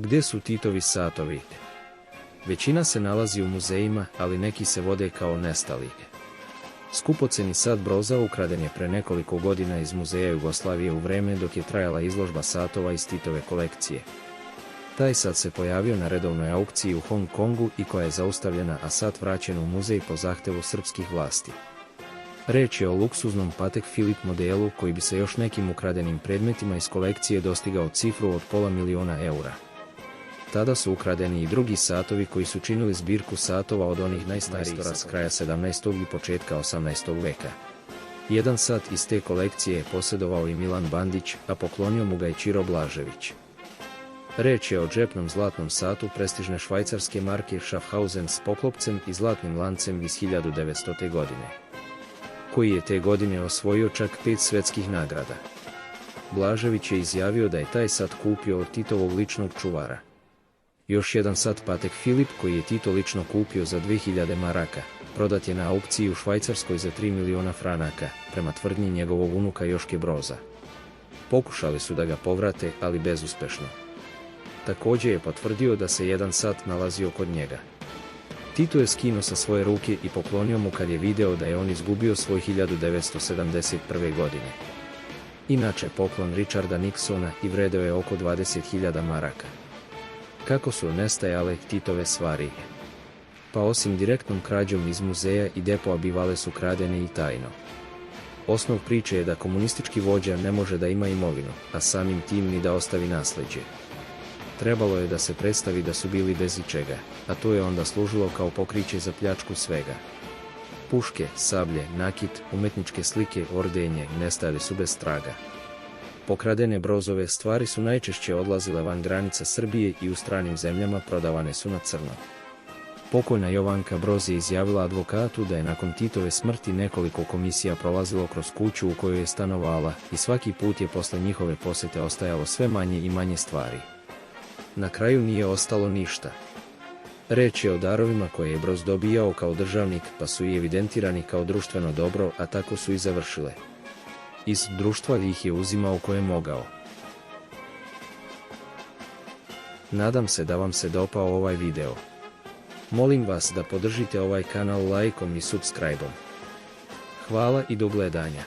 Gdje su Titovi satovi? Većina se nalazi u muzejima, ali neki se vode kao nestali. Skupocjeni sat Broza ukraden je pre nekoliko godina iz Muzeja Jugoslavije u vreme dok je trajala izložba satova iz Titove kolekcije. Taj sat se pojavio na redovnoj aukciji u Hong Kongu i koja je zaustavljena, a sat vraćen u muzej po zahtevu srpskih vlasti. Reč je o luksuznom Patek Philippe modelu koji bi se još nekim ukradenim predmetima iz kolekcije dostigao cifru od €500.000. Tada su ukradeni i drugi satovi koji su činili zbirku satova od onih najstarijih s kraja 17. i početka 18. veka. Jedan sat iz te kolekcije je posjedovao i Milan Bandić, a poklonio mu ga i Ćiro Blažević. Reč je o džepnom zlatnom satu prestižne švajcarske marke Schaffhausen s poklopcem i zlatnim lancem iz 1900. godine, koji je te godine osvojio čak 5 svjetskih nagrada. Blažević je izjavio da je taj sat kupio od Titovog ličnog čuvara. Još jedan sat Patek Philippe koji je Tito lično kupio za 2000 maraka, prodat je na aukciji u Švajcarskoj za 3 miliona franaka, prema tvrdnji njegovog unuka Joške Broza. Pokušali su da ga povrate, ali bezuspešno. Također je potvrdio da se jedan sat nalazio kod njega. Tito je skinuo sa svoje ruke i poklonio mu kad je video da je on izgubio svoj 1971. godine. Inače poklon Richarda Nixona i vredeo je oko 20.000 maraka. Kako su nestajale Titove stvari? Pa osim direktnom krađom iz muzeja i depoa bivale su kradene i tajno. Osnov priče je da komunistički vođa ne može da ima imovinu, a samim tim ni da ostavi nasljeđe. Trebalo je da se predstavi da su bili bez ičega, a to je onda služilo kao pokriće za pljačku svega. Puške, sablje, nakit, umetničke slike, ordenje nestajali su bez traga. Pokradene Brozove stvari su najčešće odlazile van granica Srbije i u stranim zemljama prodavane su na crno. Pokojna Jovanka Broz je izjavila advokatu da je nakon Titove smrti nekoliko komisija prolazilo kroz kuću u kojoj je stanovala i svaki put je posle njihove posjete ostajalo sve manje i manje stvari. Na kraju nije ostalo ništa. Reč je o darovima koje je Broz dobijao kao državnik, pa su i evidentirani kao društveno dobro, a tako su i završile. Iz društva ih je uzimao koje je mogao. Nadam se da vam se dopao ovaj video. Molim vas da podržite ovaj kanal lajkom i subscribe-om. Hvala i do gledanja.